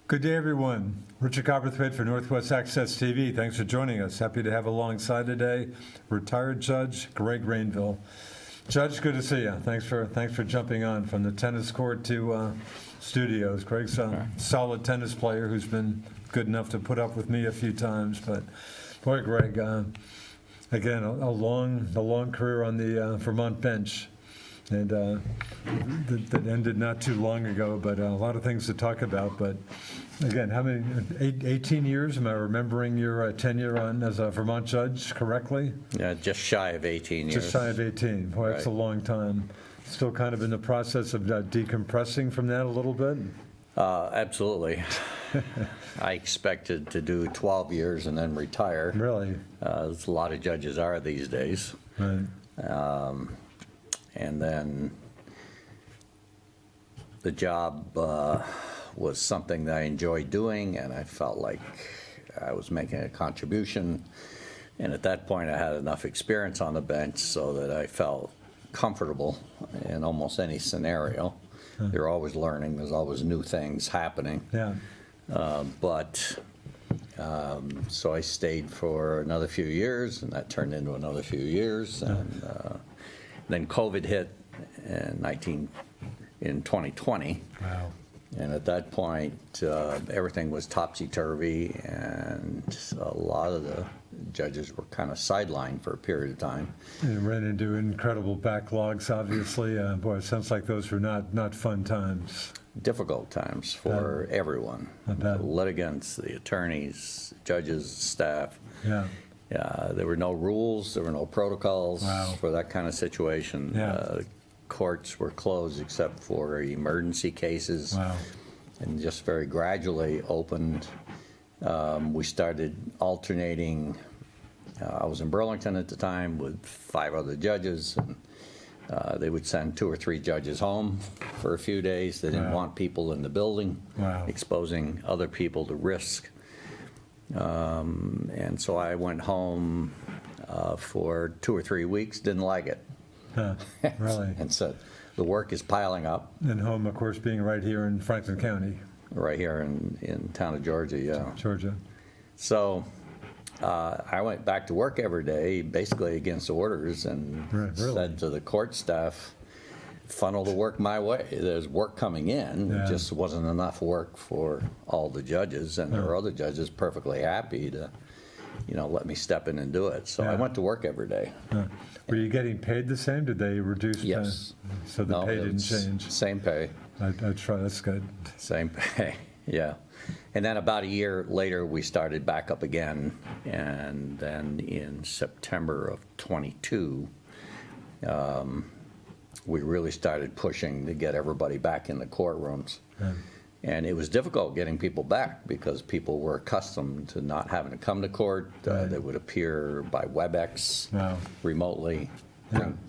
Good day, everyone. Richard Cowperthwait for Northwest Access TV. Thanks for joining us. Happy to have alongside today Retired Judge Greg Rainville. Judge, good to see you. Thanks for jumping on from the tennis court to studios. Greg's a solid tennis player who's been good enough to put up with me a few times. But boy, Greg, again, a long career on the Vermont bench. And that ended not too long ago, but a lot of things to talk about. But again, how many, 18 years? Am I remembering your tenure as a Vermont judge correctly? Yeah, just shy of 18 years. Just shy of 18. Boy, that's a long time. Still kind of in the process of decompressing from that a little bit? Absolutely. I expected to do 12 years and then retire. Really? As a lot of judges are these days. Right. And then the job was something that I enjoyed doing, and I felt like I was making a contribution. And at that point, I had enough experience on the bench so that I felt comfortable in almost any scenario. You're always learning. There's always new things happening. Yeah. So I stayed for another few years, and that turned into another few years. And then COVID hit in 2020. Wow. And at that point, everything was topsy-turvy, and a lot of the judges were kind of sidelined for a period of time. And ran into incredible backlogs, obviously. Boy, it sounds like those were not fun times. Difficult times for everyone. The litigants, the attorneys, judges, staff. Yeah. There were no rules, there were no protocols Wow. for that kind of situation. Yeah. Courts were closed except for emergency cases. Wow. And just very gradually opened. We started alternating. I was in Burlington at the time with 5 other judges, and they would send 2 or 3 judges home for a few days. They didn't want people in the building, exposing other people to risk. And so I went home for 2 or 3 weeks, didn't like it. Huh, really? And said, the work is piling up. And home, of course, being right here in Franklin County. Right here in town of Georgia, yeah. Georgia. So I went back to work every day, basically against orders, and said to the court staff, funnel the work my way. There's work coming in. It just wasn't enough work for all the judges, and there were other judges perfectly happy to, let me step in and do it. So I went to work every day. Were you getting paid the same? Did they reduce? Yes. So the pay didn't change? Same pay. I try. That's good. Same pay, yeah. And then about a year later, we started back up again. And then in September of 22, we really started pushing to get everybody back in the courtrooms. And it was difficult getting people back because people were accustomed to not having to come to court. They would appear by WebEx remotely,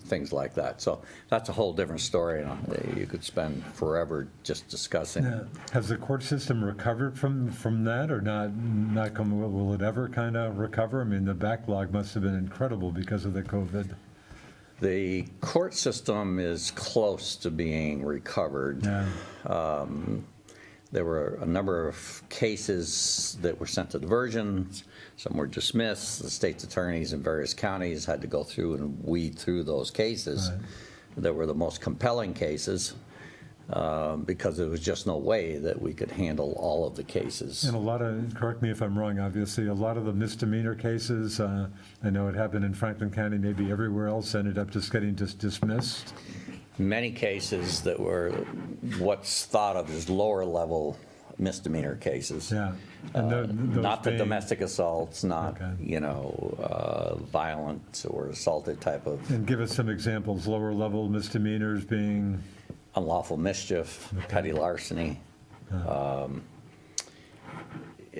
things like that. So that's a whole different story. You could spend forever just discussing. Has the court system recovered from that, or not? Will it ever kind of recover? I mean, the backlog must have been incredible because of the COVID. The court system is close to being recovered. There were a number of cases that were sent to diversions. Some were dismissed. The state's attorneys in various counties had to go through and weed through those cases. That were the most compelling cases because there was just no way that we could handle all of the cases. And a lot of, correct me if I'm wrong, obviously, a lot of the misdemeanor cases, I know it happened in Franklin County, maybe everywhere else, ended up just getting dismissed. Many cases that were what's thought of as lower level misdemeanor cases. Not the domestic assaults, not, violent or assaulted type of. And give us some examples, lower level misdemeanors being? Unlawful mischief, petty larceny.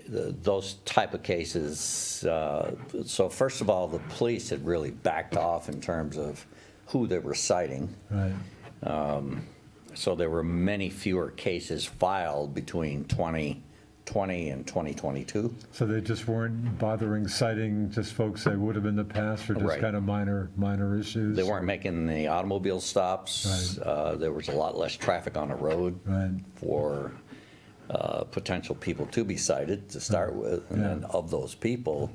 Those type of cases. So first of all, the police had really backed off in terms of who they were citing. So there were many fewer cases filed between 2020 and 2022. So they just weren't bothering citing just folks they would have in the past, or just kind of minor issues? They weren't making the automobile stops. There was a lot less traffic on the road for potential people to be cited to start with, and then of those people,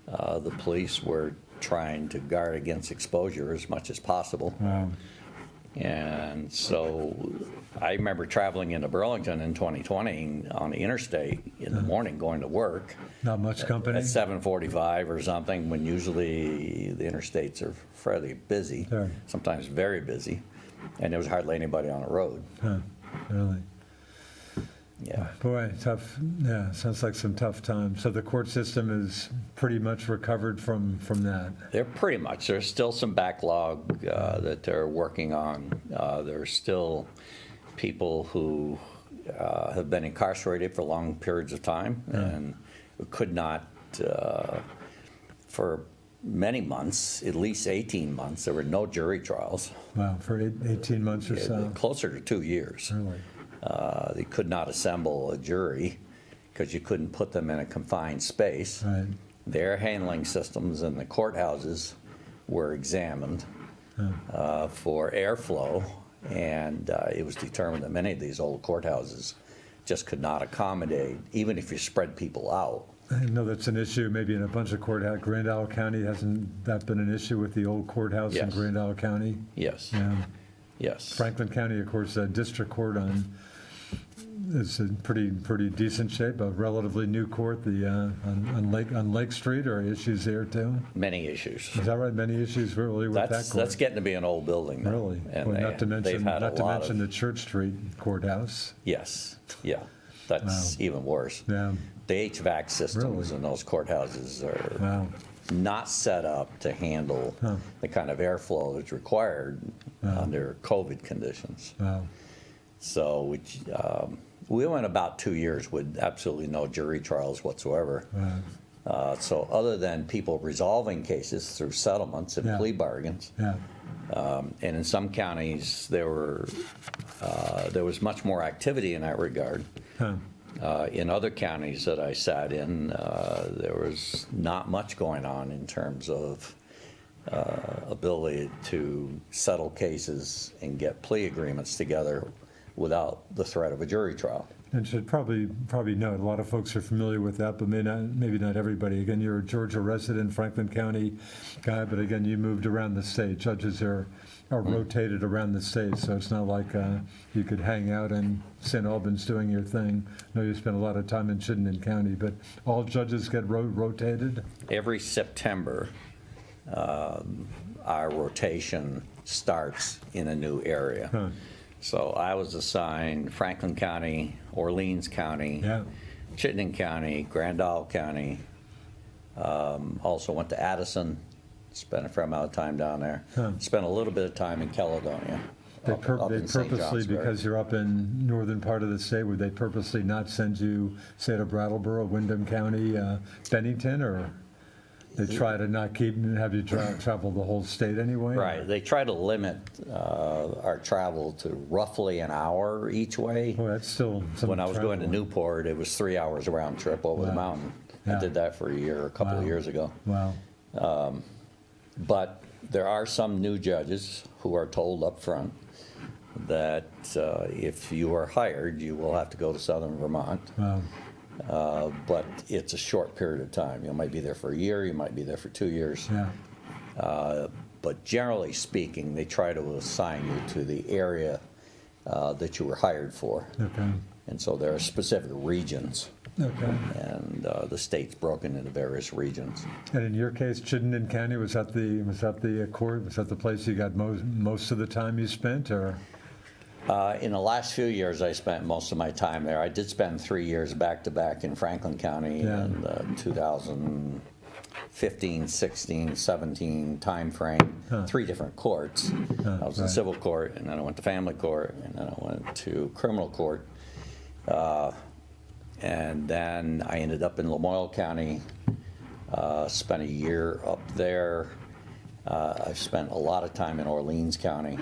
the police were trying to guard against exposure as much as possible. Wow. And so I remember traveling into Burlington in 2020 on the interstate in the morning going to work. Not much company? At 7:45 or something, when usually the interstates are fairly busy, Sure. sometimes very busy, and there was hardly anybody on the road. Huh, really? Yeah. Boy, tough. Yeah, sounds like some tough times. So the court system is pretty much recovered from that. They're pretty much. There's still some backlog that they're working on. There's still people who have been incarcerated for long periods of time and could not, for many months, at least 18 months, there were no jury trials. Wow, for 18 months or so? Closer to 2 years. Really? They could not assemble a jury because you couldn't put them in a confined space. Right. Their handling systems in the courthouses were examined for airflow, and it was determined that many of these old courthouses just could not accommodate, even if you spread people out. I know that's an issue maybe in a bunch of courthouses. Grand Isle County, hasn't that been an issue with the old courthouse in Yes. Grand Isle County? Yes. Yeah. Yes. Franklin County, of course, district court is in pretty decent shape. A relatively new court, on Lake Street, are issues there too? Many issues. Is that right? Many issues really with that court? That's getting to be an old building now. Really? And Well, not to they've mention had a lot of, the Church Street courthouse. yes, yeah, that's even worse. Yeah. The HVAC systems Really? in those courthouses are Wow. not set up to handle the kind of airflow that's required under COVID conditions. Wow. So we went about 2 years with absolutely no jury trials whatsoever. So other than people resolving cases through settlements and plea bargains, Yeah. and in some counties there was much more activity in that regard. Huh. In other counties that I sat in, there was not much going on in terms of ability to settle cases and get plea agreements together without the threat of a jury trial. And should probably note, a lot of folks are familiar with that, but maybe not everybody. Again, you're a Georgia resident, Franklin County guy, but again, you moved around the state. Judges are rotated around the state, so it's not like you could hang out in St. Albans doing your thing. I know you spent a lot of time in Chittenden County, but all judges get rotated? Every September, our rotation starts in a new area. Huh. So I was assigned Franklin County, Orleans County, Yeah. Chittenden County, Grand Isle County. Also went to Addison, spent a fair amount of time down there. Spent a little bit of time in Caledonia. They up purposely, in St. Johnsbury. because you're up in northern part of the state, would they purposely not send you, say, to Brattleboro, Wyndham County, Bennington, or they try to not have you travel the whole state anyway? Right. They try to limit our travel to roughly an hour each way. Well, that's still some When I was going to travel. Newport, it was 3 hours round trip over the Wow. mountain. Yeah. I did that for a couple of years ago. Wow. But there are some new judges who are told up front that if you are hired, you will have to go to southern Vermont. Wow. But it's a short period of time. You might be there for a year, you might be there for 2 years. Yeah. But generally speaking, they try to assign you to the area that you were hired for. Okay. And so there are specific regions, Okay. and the state's broken into various regions. And in your case, Chittenden County, was that the court? Was that the place you got most of the time you spent, or? In the last few years, I spent most of my time there. I did spend 3 years back-to-back in Franklin County in the 2015, 16, 17 timeframe, 3 different courts. I was in civil court, and then I went to family court, and then I went to criminal court. And then I ended up in Lamoille County, spent a year up there. I've spent a lot of time in Orleans County.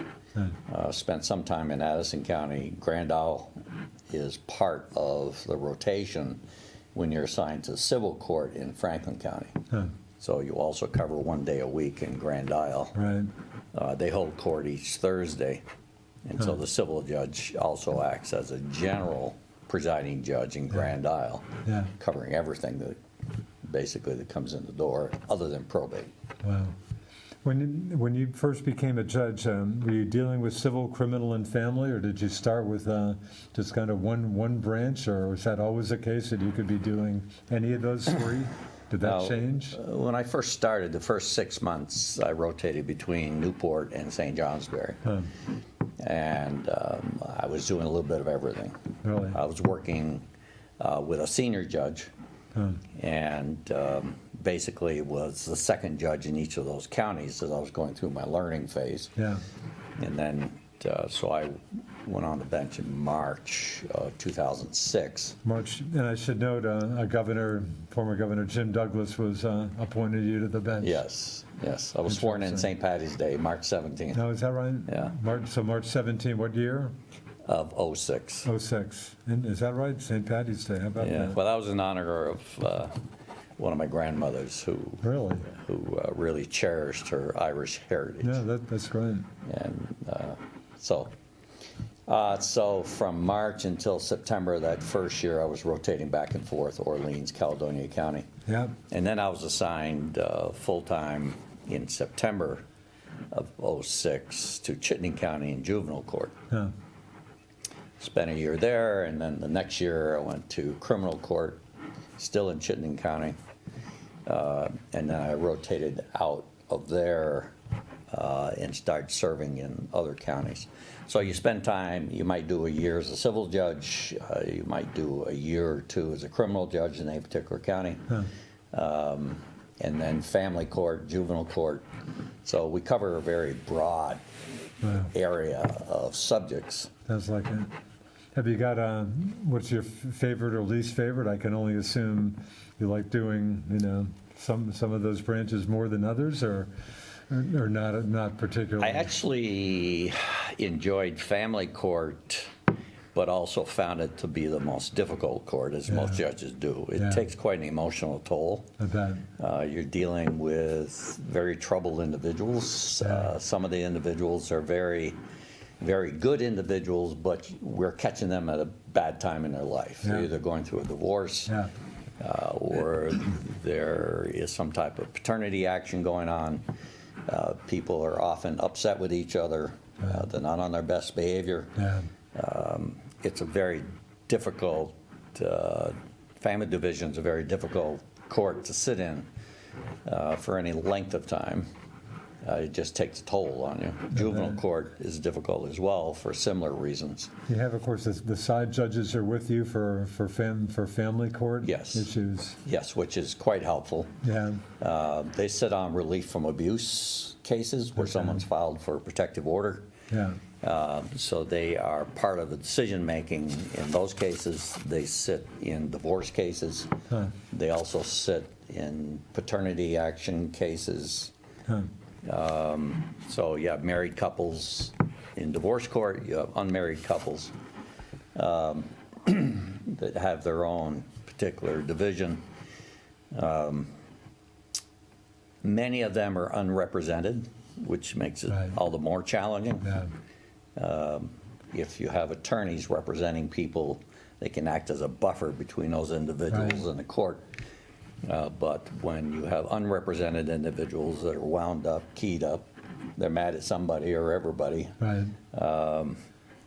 Spent some time in Addison County. Grand Isle is part of the rotation when you're assigned to civil court in Franklin County. So you also cover 1 day a week in Grand Isle. Right. They hold court each Thursday, and so the civil judge also acts as a general presiding judge in Grand Isle, Yeah. covering everything that comes in the door, other than probate. Wow. When you first became a judge, were you dealing with civil, criminal, and family, or did you start with just kind of one branch, or was that always the case that you could be doing any of those three? Did that change? When I first started, the first 6 months, I rotated between Newport and St. Johnsbury. And I was doing a little bit of everything. Really? I was working with a senior judge, and basically was the second judge in each of those counties as I was going through my learning phase. Yeah. And then, so I went on the bench in March of 2006. March, and I should note, former Governor Jim Douglas was appointed you to the bench. Yes. I was sworn in St. Patty's Day, March 17th. No, is that right? Yeah. March 17, what year? Of 06. 06. And is that right? St. Patty's Day, how about Yeah, that? well, that was in honor of one of my grandmothers who really cherished her Irish heritage. Yeah, that's great. And so from March until September of that first year, I was rotating back and forth, Orleans, Caledonia County. Yeah. And then I was assigned full-time in September of 06 to Chittenden County in juvenile court. Yeah. Spent a year there, and then the next year I went to criminal court, still in Chittenden County. And then I rotated out of there and started serving in other counties. So you spend time, you might do a year as a civil judge, you might do a year or two as a criminal judge in a particular county, and then family court, juvenile court. So we cover a very broad area of subjects. Sounds like it. Have you got what's your favorite or least favorite? I can only assume you like doing, some of those branches more than others, or not particularly. I actually enjoyed family court, but also found it to be the most difficult court, as most judges do. It takes quite an emotional toll. I bet. You're dealing with very troubled individuals. Some of the individuals are very, very good individuals, but we're catching them at a bad time in their life. They're either going through a divorce, or there is some type of paternity action going on. People are often upset with each other. They're not on their best behavior. It's a very difficult, family division's a very difficult court to sit in for any length of time. It just takes a toll on you. Juvenile court is difficult as well for similar reasons. You have, of course, the side judges are with you for family court issues. Yes, which is quite helpful. Yeah. They sit on relief from abuse cases where someone's filed for a protective order. Yeah. So they are part of the decision-making in those cases. They sit in divorce cases. They also sit in paternity action cases. So you have married couples in divorce court, you have unmarried couples that have their own particular division. Many of them are unrepresented, which makes it all the more challenging. If you have attorneys representing people, they can act as a buffer between those individuals and the court. But when you have unrepresented individuals that are wound up, keyed up, they're mad at somebody or everybody.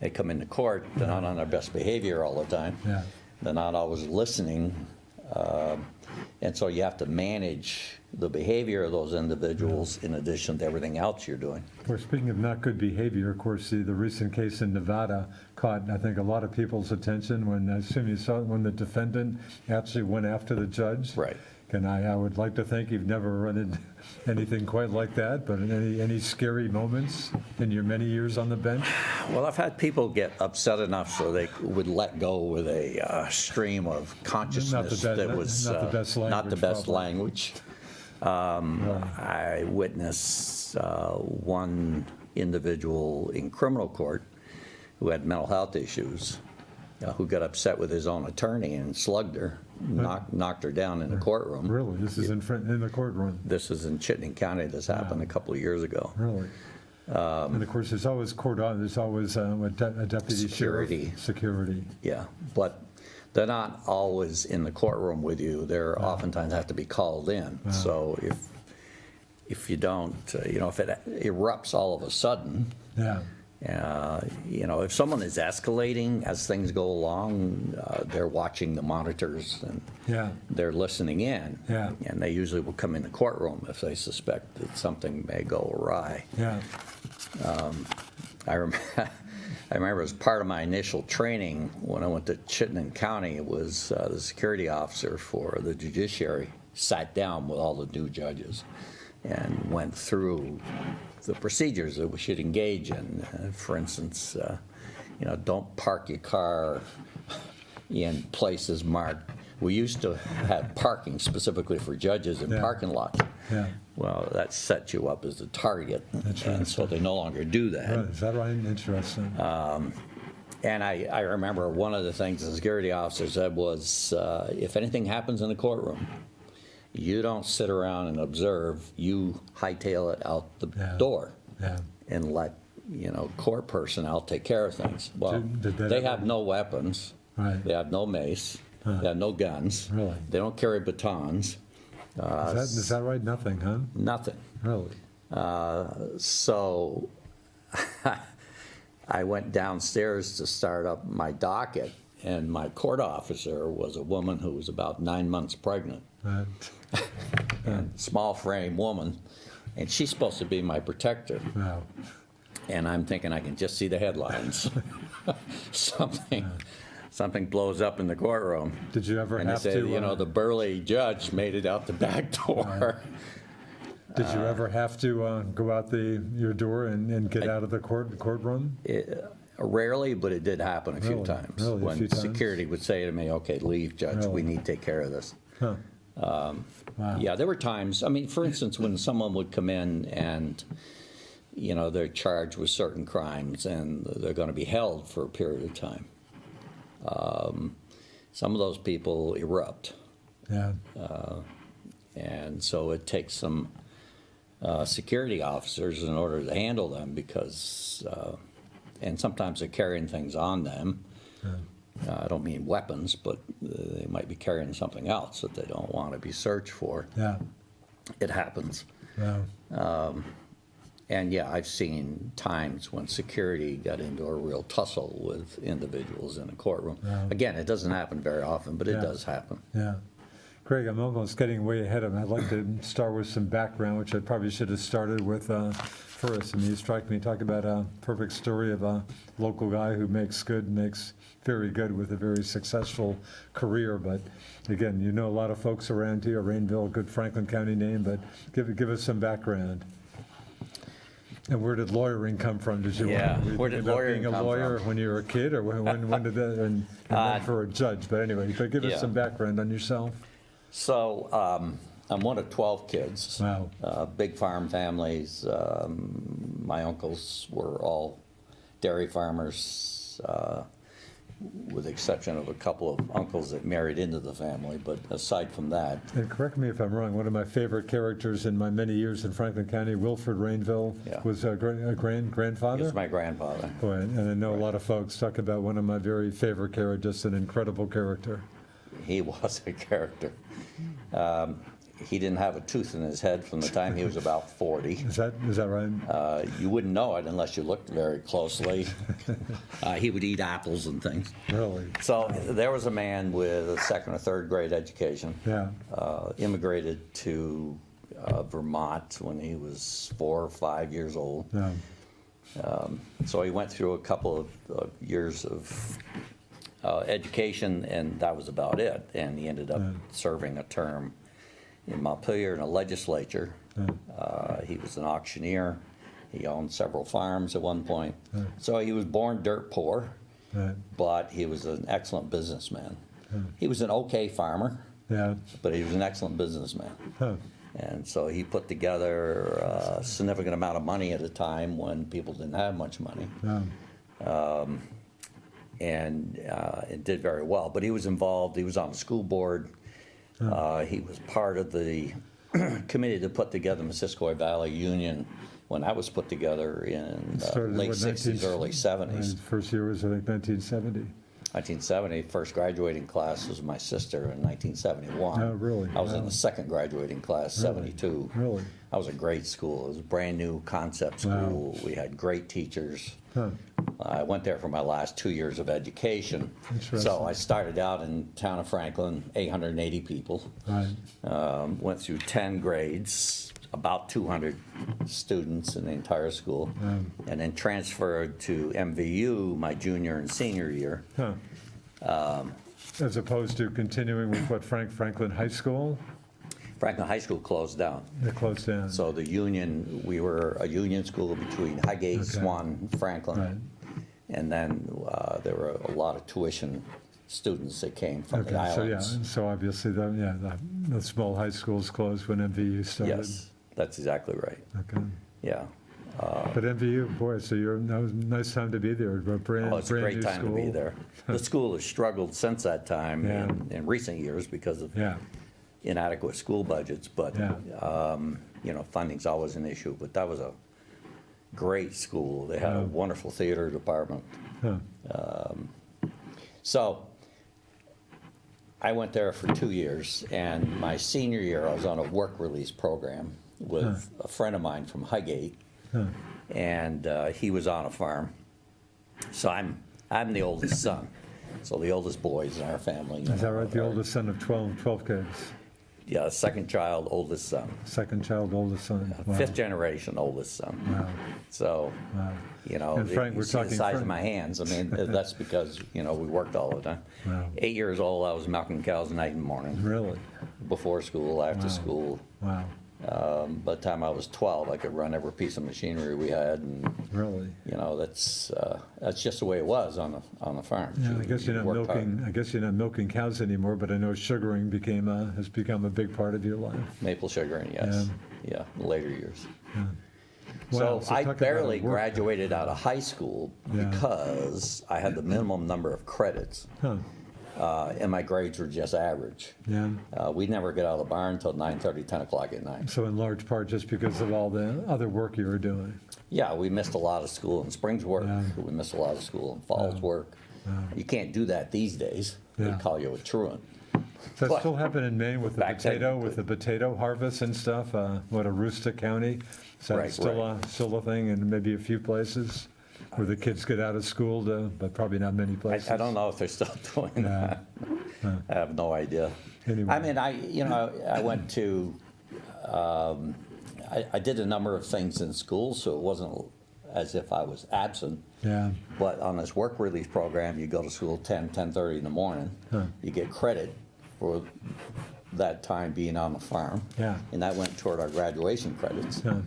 They come into court, they're not on their best behavior all the time. They're not always listening. And so you have to manage the behavior of those individuals in addition to everything else you're doing. Well, speaking of not good behavior, of course, the recent case in Nevada caught, I think, a lot of people's attention when, I assume you saw it, when the defendant actually went after the judge. Right. And I would like to think you've never run into anything quite like that, but any scary moments in your many years on the bench? Well, I've had people get upset enough so they would let go with a stream of consciousness that was not the best language. I witnessed one individual in criminal court who had mental health issues, who got upset with his own attorney and slugged her, knocked her down in the courtroom. Really? This is in the courtroom? This is in Chittenden County. This happened a couple of years ago. Really? And of course, there's always a deputy Security. sheriff. Security. Yeah, but they're not always in the courtroom with you. They're oftentimes have to be called in. So if you don't, if it erupts all of a sudden, if someone is escalating as things go along, they're watching the monitors and they're listening in. And they usually will come in the courtroom if they suspect that something may go awry. I remember as part of my initial training when I went to Chittenden County, it was the security officer for the judiciary sat down with all the new judges and went through the procedures that we should engage in. For instance, don't park your car in places marked. We used to have parking specifically for judges in parking lots. Well, that sets you up as a target, and so they no longer do that. Right. Is that right? Interesting. And I remember one of the things the security officer said was, if anything happens in the courtroom, you don't sit around and observe. You hightail it out the door and let court personnel take care of things. Well, they have no weapons. Right. They have no mace. They have no guns. Really? They don't carry batons. Is that right? Nothing, huh? Nothing. Really? So I went downstairs to start up my docket, and my court officer was a woman who was about 9 months pregnant. Right. And small frame woman, and she's supposed to be my protector. Wow. And I'm thinking I can just see the headlines. Something blows up in the courtroom. Did you ever and have they say, to? The burly judge made it out the back door. Did you ever have to go out your door and get out of the courtroom? Rarely, but it did happen a few Really? times. Really? When security would say to me, "Okay, leave, Judge. Really? We need to take care of this." Huh. Wow. Yeah, there were times. I mean, for instance, when someone would come in and they're charged with certain crimes and they're going to be held for a period of time. Some of those people erupt. Yeah. And so it takes some security officers in order to handle them because, and sometimes they're carrying things on them. I don't mean weapons, but they might be carrying something else that they don't want to be searched for. Yeah. It happens. Yeah. And I've seen times when security got into a real tussle with individuals in a courtroom. Yeah. Again, it doesn't happen very often, but it does happen. Yeah. Greg, I'm almost getting way ahead of me. I'd like to start with some background, which I probably should have started with first. I mean, you strike me, talk about a perfect story of a local guy who makes very good with a very successful career. But again, a lot of folks around here, Rainville, good Franklin County name, but give us some background. And where did lawyering come from? Where did lawyering being a come lawyer from? when you were a kid, or when did that, and then for a judge? But anyway, give us some background on yourself. So I'm one of 12 kids. Wow. Big farm families. My uncles were all dairy farmers, with the exception of a couple of uncles that married into the family. But aside from that. And correct me if I'm wrong, one of my favorite characters in my many years in Franklin County, Wilford Rainville, was a grandfather? He was my grandfather. Boy, and I know a lot of folks talk about one of my very favorite characters, just an incredible character. He was a character. He didn't have a tooth in his head from the time he was about 40. Is that right? You wouldn't know it unless you looked very closely. He would eat apples and things. Really? So there was a man with a second or third grade education. Yeah. Immigrated to Vermont when he was 4 or 5 years old. Yeah. So he went through a couple of years of education, and that was about it. And he ended up serving a term in Montpelier in a legislature. He was an auctioneer. He owned several farms at one point. So he was born dirt poor, but he was an excellent businessman. He was an okay farmer, but he was an excellent businessman. And so he put together a significant amount of money at a time when people didn't have much money. And it did very well. But he was involved. He was on the school board. He was part of the committee that put together the Missisquoi Valley Union when that was put together in late 60s, early 70s. His first year was, I think, 1970. 1970, first graduating class was my sister in 1971. Oh, really? I was in Wow. the second graduating class, 72. Really? I was a great school. It was a brand new concept school. Wow. We had great teachers. Huh. I went there for my last 2 years of education. So I started out in town of Franklin, 880 people. Right. Went through 10 grades, about 200 students in the entire school, and then transferred to MVU my junior and senior year. Huh. As opposed to continuing with what, Franklin High School? Franklin High School closed down. They closed down. So the union, we were a union school between Highgate, Okay. Swan, and Franklin. Right. And then there were a lot of tuition students that came from the Okay, so yeah, islands. and so obviously, the small high schools closed when MVU started. Yes, that's exactly right. Okay. Yeah. But MVU, boy, so that was a nice time to be there. A brand, Oh, it's a brand great new time school. to be there. The school has struggled since that time Yeah. in recent years because of Yeah, inadequate school budgets, but Yeah. funding's always an issue. But that was a great school. They had a wonderful theater department. huh. So I went there for 2 years, and my senior year I was on a work release program with a friend of mine from Highgate, and he was on a farm. So I'm the oldest son, so the oldest boys in our family. Is that right? The oldest son of 12 kids? Yeah, second child, oldest son. Second child, oldest son? Wow. Fifth generation, oldest son. Wow. So, Wow. And Frank, you we're see the talking size Frank. of my hands. I mean, that's because, we worked all the time. Wow. 8 years old, I was milking cows night and morning, Really? before school, after Wow. school. Wow. By the time I was 12, I could run every piece of machinery we had, and Really? that's just the way it was on the farm. Yeah, I guess you're not worked hard. milking. I guess you're not milking cows anymore. But I know sugaring has become a big part of your life. Maple sugaring, yes. Yeah, in later years. Wow, So I talk about barely work. graduated out of high school Yeah. because I had the minimum number of credits, Huh. and my grades were just average. Yeah. We never get out of the barn until 9:30, 10 o'clock at night. So in large part just because of all the other work you were doing. Yeah, we missed a lot of school in Springs work. Yeah. We missed a lot of school in Falls work. You can't do that these days. Yeah. They call you a truant. Does that But still happen in Maine with the back then, potato, with the potato harvest and stuff? What, Aroostook County? Is that Right, still a thing in maybe a few places where the kids get out of school, but probably not many places? I don't know if they're still doing Yeah. that. I have no idea. Anyway. I mean, I went to, I did a number of things in school, so it wasn't as if I was absent. Yeah. But on this work release program, you go to school 10:30 in the morning. You get credit for that time being on the farm. Yeah. And that went toward our graduation credits. Yeah.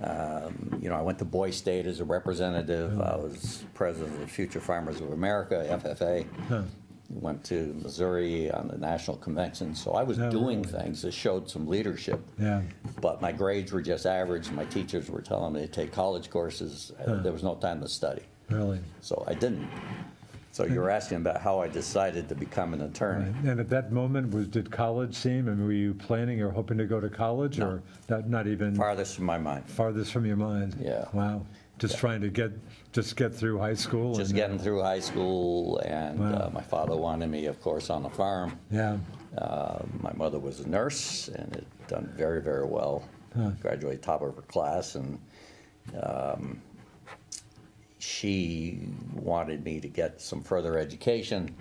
I went to Boy State as a representative. I was president of the Future Farmers of America, FFA. Went to Missouri on the national convention. So I was Oh, doing really? things that showed some leadership. Yeah. But my grades were just average. My teachers were telling me to take college courses. There was no time to study. Really. So I didn't. So you were asking about how I decided to become an attorney. And at that moment, did college seem, were you planning or hoping to go to college? No. Or not even Farthest from my mind. farthest from your mind? Yeah. Wow. Just trying to get through high school? Just and, getting through high school, and Wow. my father wanted me, of course, on the farm. Yeah. My mother was a nurse and had done very, very well. Graduated top of her class, and she wanted me to get some further education.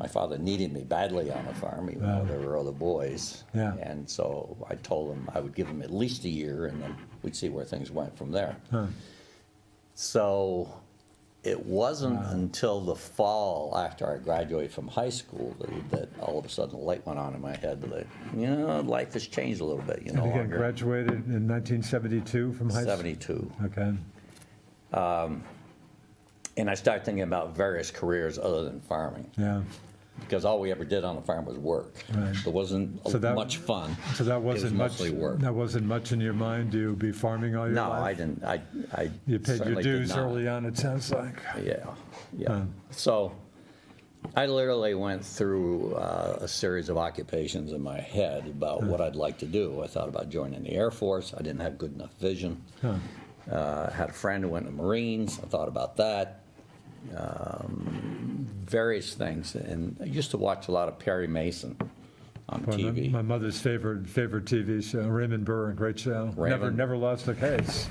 My father needed me badly on the farm, even though there were other boys. Yeah. And so I told him I would give him at least a year, and then we'd see where things went from there. So it wasn't until the fall after I graduated from high school that all of a sudden the light went on in my head that, life has changed a little bit. And again, graduated in 1972 from high school? 72. Okay. And I started thinking about various careers other than farming, Yeah. because all we ever did on the farm was work. Right. There wasn't So that- much fun. So that It was wasn't much. mostly work. That wasn't much in your mind. Do you be farming all your No, life? I didn't. I You paid your certainly did dues not. early on. It sounds like. Yeah. So I literally went through a series of occupations in my head about what I'd like to do. I thought about joining the Air Force. I didn't have good enough vision. I had a friend who went in the Marines. I thought about that. various things. And I used to watch a lot of Perry Mason on TV. My mother's favorite TV show, Raymond Burr, a great show. Never lost a case.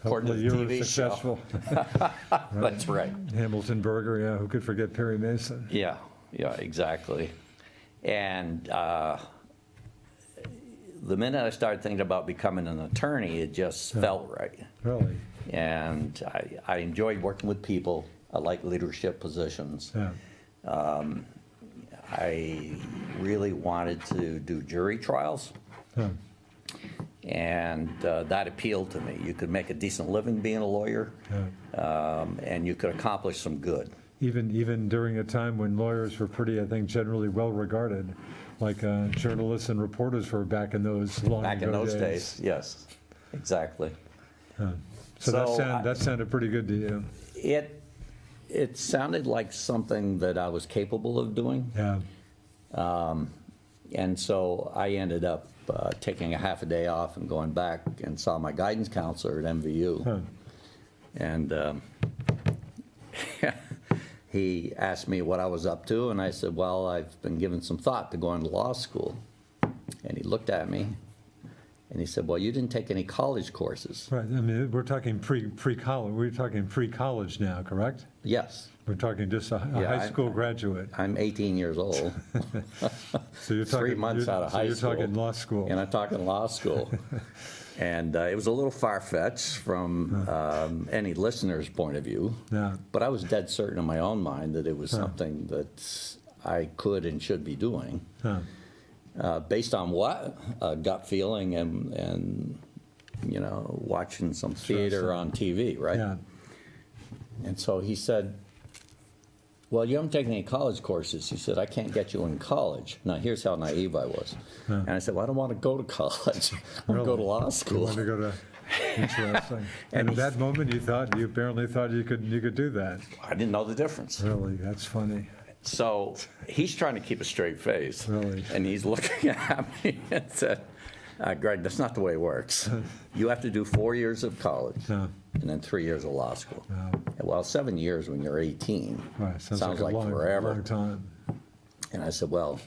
According to the You were TV successful. show. That's right. Hamilton Burger, yeah, who could forget Perry Mason? Yeah, exactly. And the minute I started thinking about becoming an attorney, it just felt right. Really? And I enjoyed working with people. I like leadership positions. Yeah. I really wanted to do jury trials. Huh. And that appealed to me. You could make a decent living being a lawyer, and you could accomplish some good. Even during a time when lawyers were pretty, I think, generally well regarded, like journalists and reporters were back in those long Back in ago those days, yes, exactly. So that sounded pretty good to you. It sounded like something that I was capable of doing. Yeah. And so I ended up taking a half a day off and going back and saw my guidance counselor at MVU. Huh. And he asked me what I was up to, and I said, well, I've been giving some thought to going to law school. And he looked at me, and he said, well, you didn't take any college courses. Right. I mean, we're talking pre-college. We're talking pre-college now, correct? Yes. We're talking just a high school graduate. I'm 18 years old. So you're talking 3 months out of high school. You're talking law school. And I'm talking law school. And it was a little far-fetched from any listener's point of view. Yeah. But I was dead certain in my own mind that it was something that I could and should be doing. Huh. Based on what? Gut feeling and watching some theater on TV, right? Yeah. And so he said, well, you haven't taken any college courses. He said, I can't get you in college. Now, here's how naive I was. And I said, well, I don't want to go to college. I want to go to law school. You want to go to, interesting. And at that moment, you apparently thought you could do that. I didn't know the difference. Really? That's funny. So he's trying to keep a straight face. Really? And he's looking at me and said, Greg, that's not the way it works. You have to do 4 years of college and then 3 years of law school. Well, 7 years when you're 18 Right. sounds like a forever. long time. And I said, well,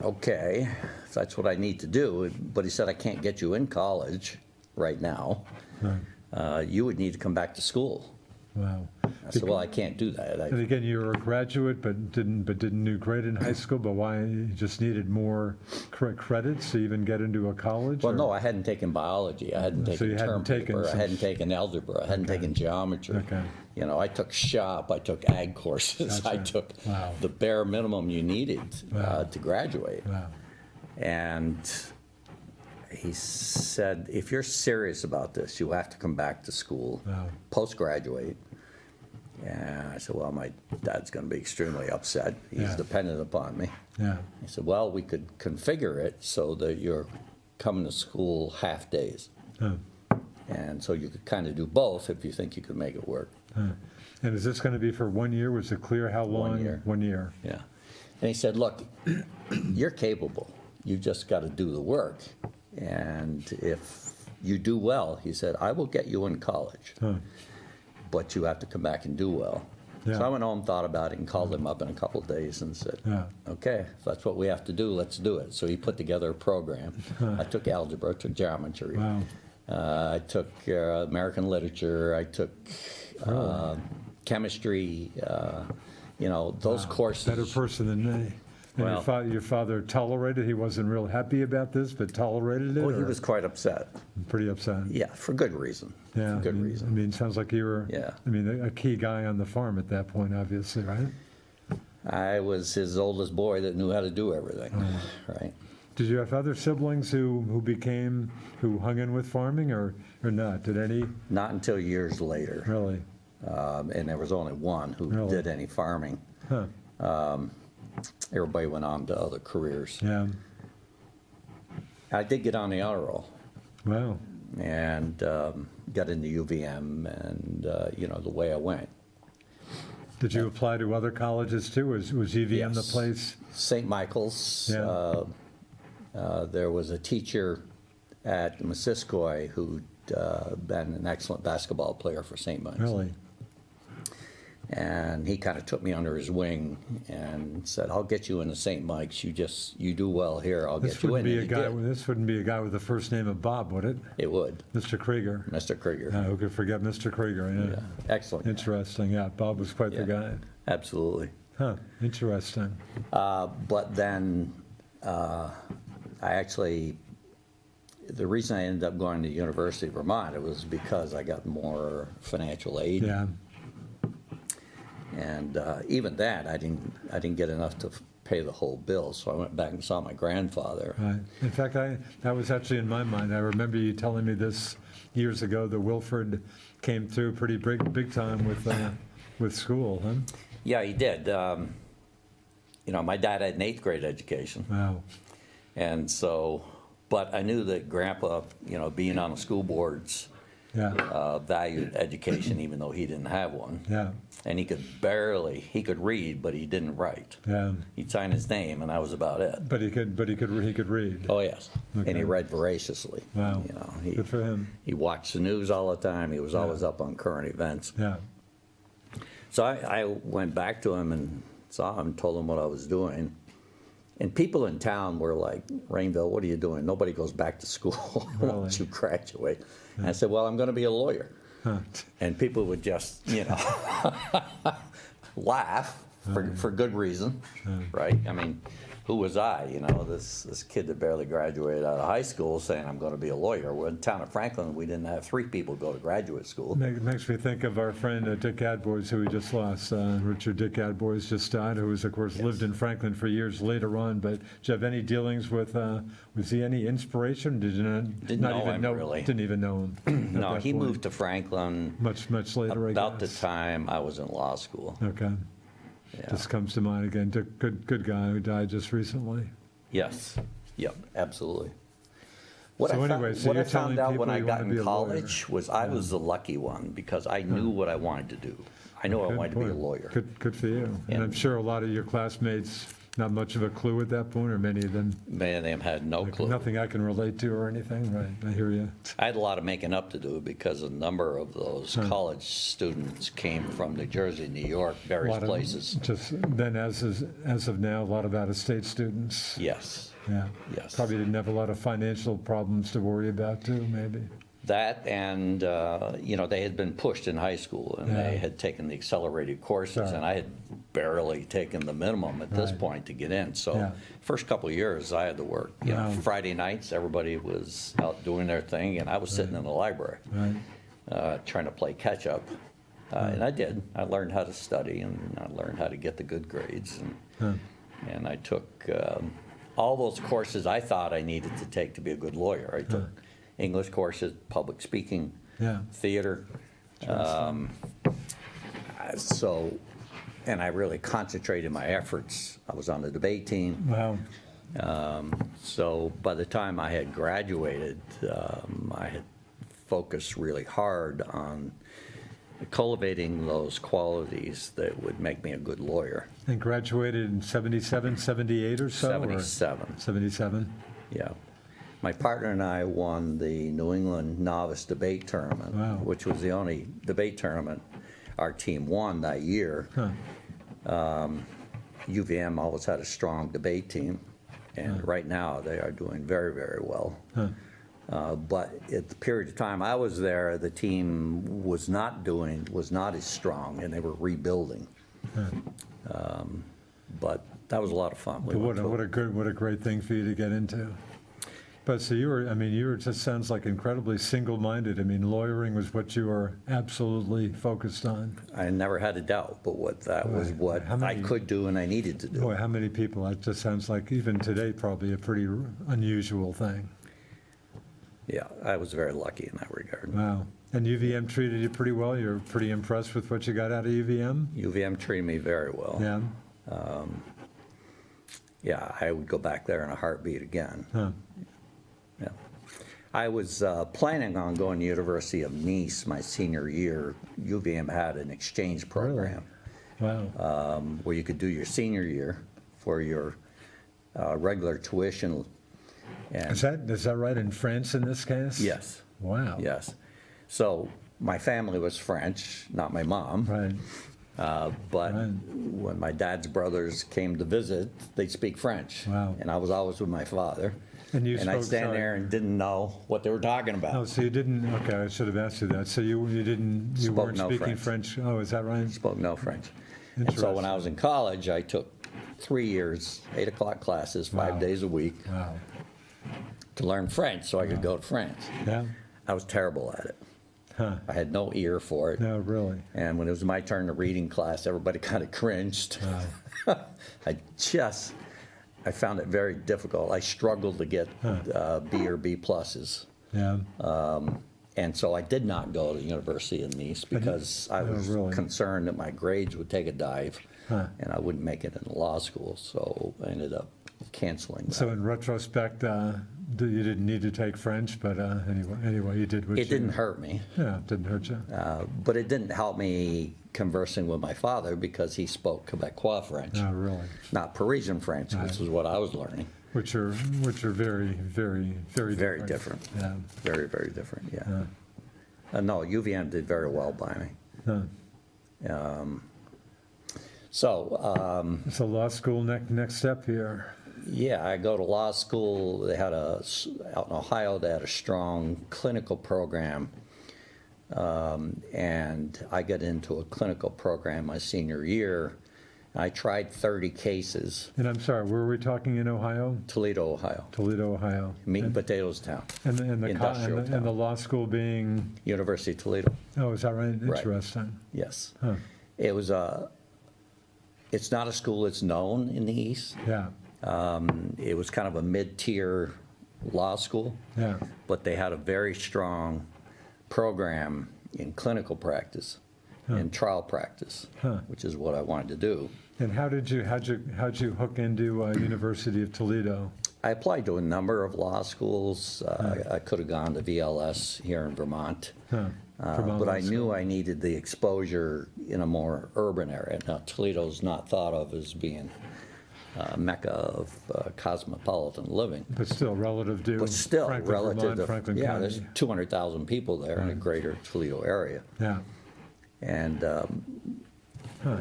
okay, if that's what I need to do. But he said, I can't get you in college right now. Right. You would need to come back to school. Wow. I said, well, I can't do that. And again, you were a graduate, but didn't do great in high school. But why? You just needed more credits to even get into a college. Well, no, I hadn't taken biology. I hadn't taken term paper. I hadn't taken algebra. I hadn't taken geometry. Okay. I took shop. I took ag courses. Gotcha. I took Wow. the bare minimum you needed Wow. to graduate. Wow. And he said, if you're serious about this, you have to come back to school, Wow. postgraduate. And I said, well, my dad's going to be extremely upset. He's Yeah. dependent upon me. Yeah. He said, well, we could configure it so that you're coming to school half days. Huh. And so you could kind of do both if you think you could make it work. Huh. And is this going to be for 1 year? Was it clear how long? 1 year. 1 year. Yeah. And he said, look, you're capable. You've just got to do the work. And if you do well, he said, I will get you in college. Huh. But you have to come back and do well. Yeah. So I went home, thought about it, and called him up in a couple of days and said, Yeah. okay, if that's what we have to do, let's do it. So he put together a program. I took algebra, I took geometry. Wow. I took American literature. I took chemistry. Those courses. Better person than me. And Well- your father tolerated. He wasn't real happy about this, but tolerated it. Well, he or was quite upset. pretty upset. Yeah, for good reason. Yeah, For good I reason. mean, sounds like you were. Yeah. I mean, a key guy on the farm at that point, obviously, right? I was his oldest boy that knew how to do everything. Right. Did you have other siblings who hung in with farming, or not? Did any Not until years later. really? And there was only one who Really? did any farming. Huh. Everybody went on to other careers. Yeah. I did get on the honor roll Wow. and got into UVM and, the way I went. Did you apply to other colleges too? Was UVM the Yes. place? St. Michael's. Yeah. There was a teacher at Missisquoi who'd been an excellent basketball player for St. Michael's. Really? And he kind of took me under his wing and said, "I'll get you into St. Mike's. You do well here. I'll This get you in." wouldn't be a And he guy. did. This wouldn't be a guy with the first name of Bob, would it? It would, Mr. Krieger. Mr. Krieger. Who could forget Mr. Krieger? Yeah. Yeah, excellent. Interesting. Yeah, Bob was quite the Yeah. guy. Absolutely. Huh. Interesting. But then the reason I ended up going to University of Vermont, it was because I got more financial aid. Yeah. And even that, I didn't get enough to pay the whole bill. So I went back and saw my grandfather. Right. In fact, that was actually in my mind. I remember you telling me this years ago that Wilford came through pretty big time with school, huh? Yeah, he did. My dad had an 8th grade education. Wow. And so, but I knew that Grandpa, being on the school boards, Yeah. valued education even though he didn't have one. Yeah. And he could read, but he didn't write. Yeah. He'd sign his name, and that was about it. But he could read. Oh, yes. Okay. And he read voraciously. Wow. Good for him. He watched the news all the time. He was always up on current events. Yeah. So I went back to him and saw him, told him what I was doing. And people in town were like, "Rainville, what are you doing? Nobody goes back to school once you graduate." And I said, "Well, I'm going to be a lawyer." Huh. And people would just, laugh for good reason, right? I mean, who was I, this kid that barely graduated out of high school saying I'm going to be a lawyer. Well, in the town of Franklin, we didn't have 3 people go to graduate school. Makes me think of our friend Dick Adboys, who we just lost. Richard Dick Adboys just died, who was, of course, lived in Franklin for years later on. But did you have any dealings with, was he any inspiration? Did you Didn't not know even him, know, really. Didn't even know him? at No, that he point? moved to Franklin Much later, about I the guess. time I was in law school. Okay. Yeah. Just comes to mind again. Good guy who died just recently. Yes. Yep, absolutely. So anyway, so what I you're telling found out people when I you got wanna be in a college was I was the lucky one because I knew what I wanted to do. I knew I Good wanted to be a point. lawyer. Good for you. And I'm And- sure a lot of your classmates, not much of a clue at that point, or many of them, Many of them had no clue. nothing I can relate to or anything. Right, I hear you. I had a lot of making up to do because a number of those college students came from New Jersey, New York, A various lot of places. Just then, as of now, a lot of out-of-state students. Yes, Yeah. yes. Probably didn't have a lot of financial problems to worry about too, maybe. That and, they had been pushed in high school and Yeah. they had taken the accelerated courses Sure. and I had barely taken the minimum at this Right. point to get in. So Yeah. first couple of years I had to work. Wow. Friday nights everybody was out doing their thing and I was sitting in the library Right. trying to play catch up. And I did. I learned how to study and I learned how to get the good grades. And I took all those courses I thought I needed to take to be a good lawyer. I took English courses, public speaking, Yeah. theater. And I really concentrated my efforts. I was on the debate team. Wow. So by the time I had graduated, I had focused really hard on cultivating those qualities that would make me a good lawyer. And graduated in 77, 78 or so? or- 77. 77? Yeah. My partner and I won the New England Novice Debate Tournament, Wow. which was the only debate tournament our team won that year. UVM always had a strong debate team, and right now they are doing very, very well. But at the period of time I was there, the team was not as strong, and they were rebuilding. But that was a lot of fun. We But went to- what a great thing for you to get into. But so you were just sounds like incredibly single-minded. I mean, lawyering was what you were absolutely focused on. I never had a doubt, but that was Right. what How many- I could do and I needed to do. Boy, how many people, that just sounds like even today probably a pretty unusual thing. Yeah, I was very lucky in that regard. Wow. And UVM treated you pretty well? You're pretty impressed with what you got out of UVM? UVM treated me very well. Yeah. Yeah, I would go back there in a heartbeat again. Huh. Yeah. I was planning on going to University of Nice my senior year. UVM had an exchange program Wow. where you could do your senior year for your regular tuition. And Is that right in France in this case? yes, Wow. yes. So my family was French, not my mom. Right. But when my dad's brothers came to visit, they'd speak French. Wow. And I was always with my father. And you I'd spoke, stand sorry. there and didn't know what they were talking about. Oh, so you didn't, okay, I should have asked you that. So you Spoke weren't no speaking French? Oh, is that right? Spoke no French. And so when I was in college, I took 3 years, 8 o'clock classes, 5 Wow. days a week Wow. to learn French so I could go to France. Yeah? I was terrible at it. Huh. I had no ear for it. No, really? And when it was my turn to reading class, everybody kind of cringed. Wow. I found it very difficult. I struggled to get B or B pluses. Yeah. And so I did not go to university in Nice because I was really? concerned that my grades would take a dive Huh. and I wouldn't make it in law school. So I ended up canceling that. So in retrospect, you didn't need to take French, but anyway, you did what It didn't hurt me, Yeah, it didn't hurt you. but it didn't help me conversing with my father because he spoke Quebecois French, Oh, really? not Parisian French, which is what I was learning. Which are very, very, very different. Very different. Yeah. Very, very different, yeah. No, UVM did very well by me. Huh. So, So law school, next step here. yeah, I go to law school. They had out in Ohio, they had a strong clinical program. And I got into a clinical program my senior year. I tried 30 cases, And I'm sorry, where were we talking in Ohio? Toledo, Ohio, Toledo, Ohio. meat and potatoes town, And the industrial and town. the law school being, University of Toledo. oh, is that right? Right. Interesting. Yes. Huh. It was it's not a school that's known in the East. Yeah, It was kind of a mid-tier law school, yeah. but they had a very strong program in clinical practice and trial practice, Huh. which is what I wanted to do. And how'd you hook into University of Toledo? I applied to a number of law schools. I could have gone to VLS here in Vermont. Huh. Vermont But Law I knew I needed the exposure in a more urban area. Now, Toledo's not thought of as being a mecca of cosmopolitan living. But still, relative to But still, Franklin, relative Vermont, to, Franklin yeah, County. there's 200,000 people there in a greater Toledo area. Yeah. And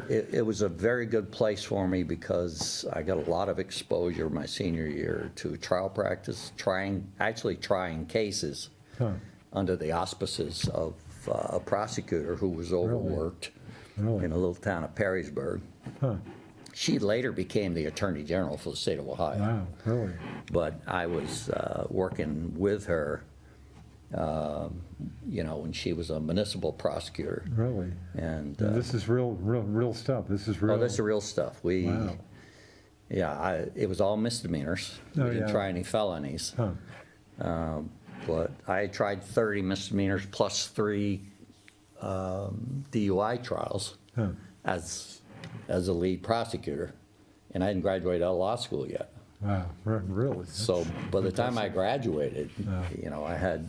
it was a very good place for me because I got a lot of exposure my senior year to trial practice, actually trying cases Huh. under the auspices of a prosecutor who was overworked Really? in a little town of Perrysburg. Huh. She later became the Attorney General for the state of Ohio. Wow, really? But I was working with her, when she was a municipal prosecutor. Really? And And this is real stuff. This is real. oh, that's the real stuff. Wow. It was all misdemeanors. Oh, We didn't yeah. try any felonies. Huh. But I tried 30 misdemeanors plus 3 DUI trials Huh. as a lead prosecutor, and I hadn't graduated out of law school yet. Wow, really? So by the time I graduated, Yeah. I had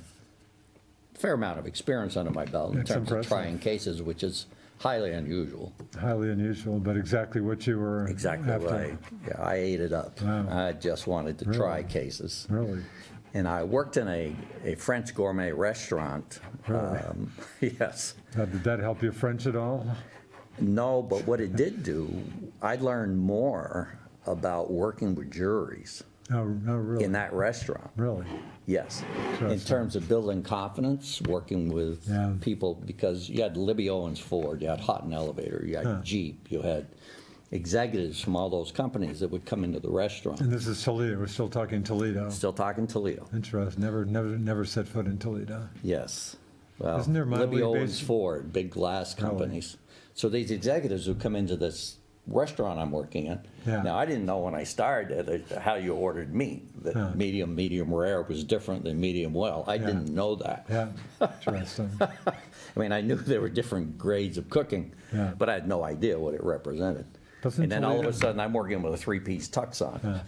a fair amount of experience under my belt in That's terms impressive. of trying cases, which is highly unusual. Highly unusual, but exactly what you were Exactly after. what I ate it up. Wow. I just wanted to try cases. Really? And I worked in a French gourmet restaurant. Really? Yes. Did that help your French at all? No, but what it did do, I learned more about working with juries Oh, really? in that restaurant. Really? Yes. In Interesting. terms of building confidence, working with Yeah. people, because you had Libby Owens Ford, you had Houghton Elevator, you had Huh. Jeep, you had executives from all those companies that would come into the restaurant. And this is Toledo. We're still talking Toledo. Still talking Toledo. Interesting. Never set foot in Toledo. Yes. Well, Isn't there minor Libby league Owens base- Ford, big glass companies. So these executives who come into this restaurant I'm working in. Yeah. Now, I didn't know when I started how you ordered meat, that Huh. medium rare was different than medium well. I didn't know that. Yeah. Interesting. I mean, I knew there were different grades of cooking, Yeah. but I had no idea what it represented. Doesn't And then all of a Toledo- sudden, I'm working with a 3-piece tux on.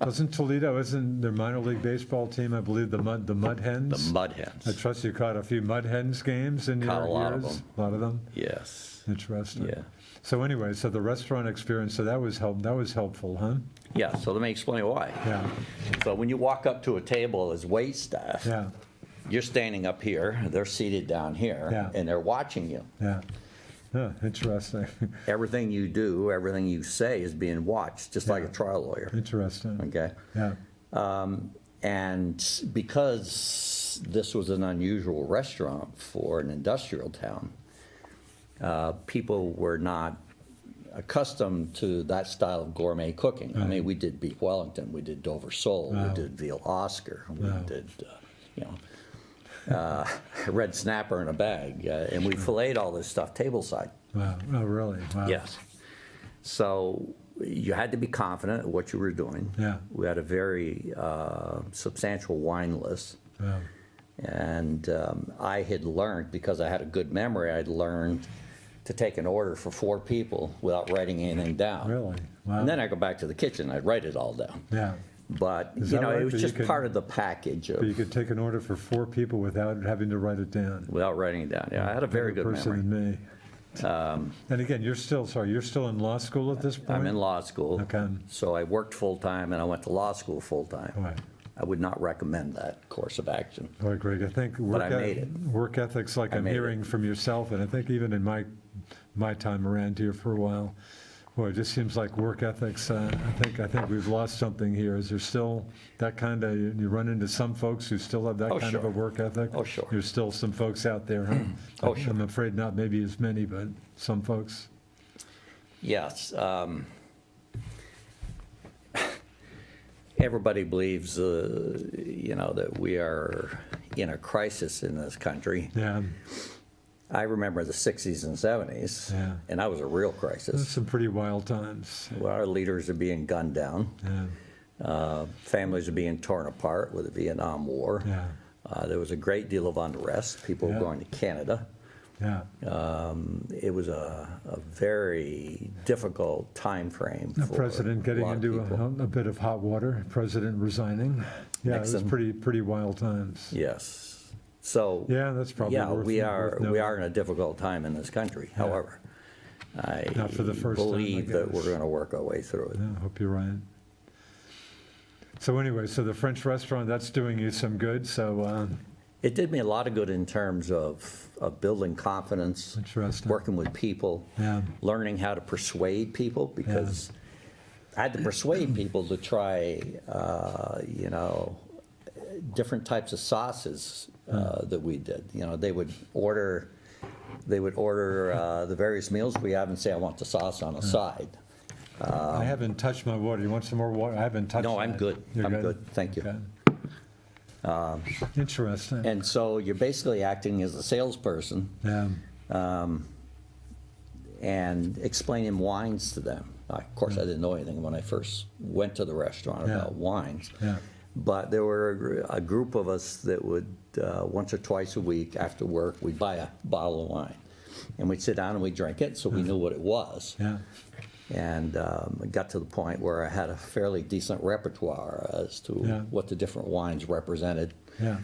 Doesn't Toledo, isn't their minor league baseball team, I believe, the Mud Hens? The Mud Hens. I trust you caught a few Mud Hens games in your Caught years? a lot of them. A lot of them? Yes. Interesting. Yeah. So anyway, so the restaurant experience, so that was helpful, huh? Yeah, so let me explain why. Yeah, So when you walk up to a table as wait staff, yeah, you're standing up here, they're seated down here, Yeah. and they're watching you. yeah. Huh, interesting. Everything you do, everything you say is being watched, just like a trial lawyer. Interesting. Okay? Yeah. And because this was an unusual restaurant for an industrial town, people were not accustomed to that style of gourmet cooking. I mean, we did beef Wellington, we did Dover sole, Wow. we did veal Oscar, we Wow. did, red snapper in a bag, and we filleted all this stuff tableside. Wow. Oh, really? Wow. Yes. So you had to be confident of what you were doing. Yeah. We had a very substantial wine list. Wow. And I had learned, because I had a good memory, I'd learned to take an order for 4 people without writing anything down. Really? Wow. And then I go back to the kitchen, I'd write it all down. Yeah. But, Is you that know, right? it was But you just could- part of the package But you of, could take an order for 4 people without having to write it down. without writing it down. Yeah, I had a very Better good person memory. than me. And again, you're still in law school at this point? I'm in law school. Okay. So I worked full-time and I went to law school full-time. Boy, I would not recommend that course of action. boy, Greg, I think I made it. work ethics like I I'm made hearing from yourself, and I think even in my time around here for a while, boy, it just seems like work ethics, I think we've lost something here. Is there still that kind of, you run into some folks who still have that Oh, kind of a sure. work ethic? Oh, sure. There's still some folks out there, huh? Oh, sure. I'm afraid not maybe as many, but some folks. Yes. Everybody believes, that we are in a crisis in this country. Yeah, I remember the 60s and 70s, Yeah. and that was a real there's crisis. some pretty wild times. Well, our leaders are being gunned down. Yeah, Families are being torn apart with the Vietnam War. yeah, There was a great deal of unrest. People were Yeah. going to Canada. yeah. It was a very difficult time frame The for president getting a lot of into people. a bit of hot water, president resigning. Yeah, it was Nixon. pretty wild times. Yes. So Yeah, that's probably yeah, worth- we worth are noting. in a difficult time in this country. However, I Not for the first time, I believe that guess. we're going to work our way through it. Yeah, I hope you're right. So anyway, so the French restaurant, that's doing you some good, so, It did me a lot of good in terms of building confidence, Interesting. working with people, Yeah. learning how to persuade people, because I had to persuade people to try, different types of sauces that we did. They would order the various meals we have and say, I want the sauce on the side. I haven't touched my water. You want some more water? I haven't touched No, I'm that. good. You're I'm good. Thank you. Okay. Interesting. And so you're basically acting as a salesperson Yeah, and explaining wines to them. Of course, I didn't know anything when I first went to the restaurant Yeah. about wines. yeah, But there were a group of us that would, once or twice a week after work, we'd buy a bottle of wine. And we'd sit down and we'd drink it, so we knew what it was. yeah, And it got to the point where I had a fairly decent repertoire as to Yeah. what the different wines represented yeah,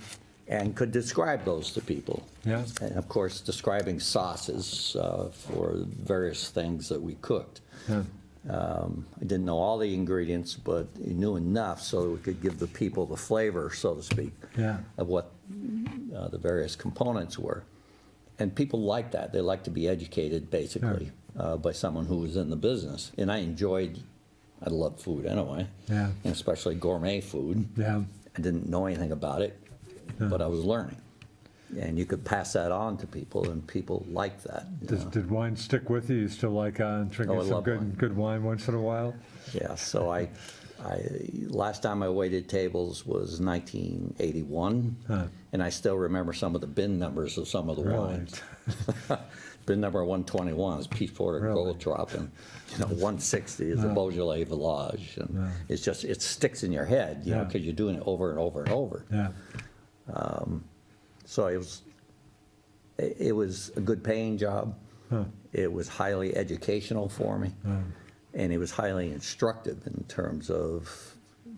and could describe those to people. yeah, And of course, describing sauces for various things that we cooked. yeah, I didn't know all the ingredients, but I knew enough so we could give the people the flavor, so to speak, yeah, of what the various components were. And people like that. They like to be educated, basically, by someone who was in the business. And I love food anyway, yeah, and especially gourmet food. yeah. I didn't know anything about it, but I was learning. And you could pass that on to people, and people like that. Did wine stick with you? You still like drinking Oh, I some love wine. good wine once in a while? Yeah, so I last time I waited tables was 1981, and I still remember some of the bin numbers of some of the Really? wines. Bin number 121 is Peach Porter Really? Gold Drop, and 160 is the Beaujolais Village, and it sticks in your head, Yeah. because you're doing it over and over and over. Yeah, So it was a good paying job. huh, It was highly educational for me. huh, And it was highly instructive in terms of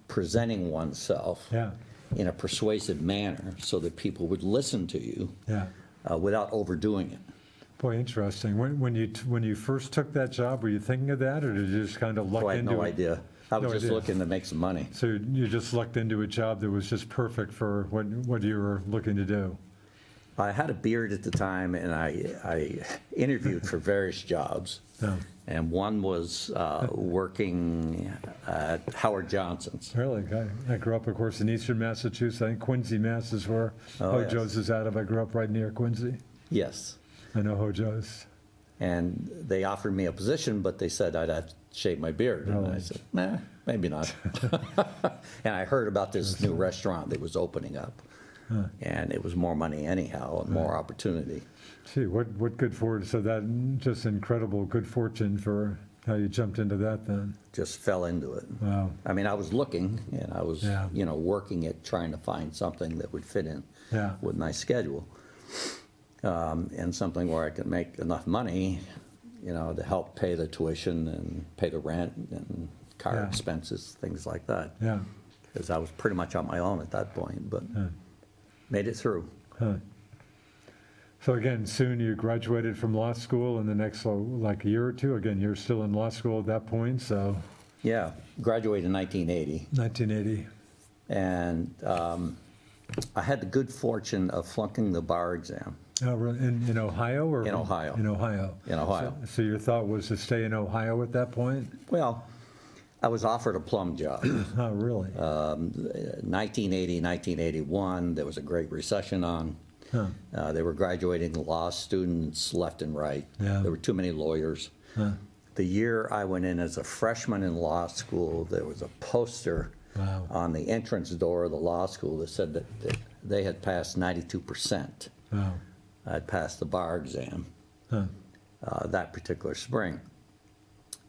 presenting oneself yeah, in a persuasive manner so that people would listen to you yeah. without overdoing it. Boy, interesting. When you first took that job, were you thinking of that, or did you just kind of luck So I had into no it? idea. I was No just idea. looking to make some money. So you just lucked into a job that was just perfect for what you were looking to do? I had a beard at the time, and I interviewed for various jobs. Oh. And one was working at Howard Johnson's. Really? I grew up, of course, in eastern Massachusetts. I think Quincy, Mass is where Hojo's is out of. I grew up right near Quincy. Yes. I know Hojo's. And they offered me a position, but they said I'd have to shave my beard. And I Really? said, nah, maybe not. And I heard about this new restaurant that was opening up. And it was more money anyhow, and more opportunity. Gee, what good fortune. So that just incredible good fortune for how you jumped into that then. Just fell into it. Wow. I mean, I was looking, and I was, Yeah. working at trying to find something that would fit in Yeah. with my schedule. And something where I could make enough money, to help pay the tuition and pay the rent and car Yeah. expenses, things like that. Yeah. Because I was pretty much on my own at that point, but made it through. Huh. So again, soon you graduated from law school in the next like a year or two. Again, you're still in law school at that point, so Yeah, graduated in 1980. 1980. And I had the good fortune of flunking the bar exam. Oh, really? In Ohio or? In Ohio. In Ohio. In Ohio. So your thought was to stay in Ohio at that point? Well, I was offered a plum job. Oh, really? 1980, 1981, there was a great recession on. Huh. They were graduating law students left and right. Yeah. There were too many lawyers. Huh. The year I went in as a freshman in law school, there was a poster Wow. on the entrance door of the law school that said that they had passed 92%. Wow. I'd passed the bar exam Huh. that particular spring.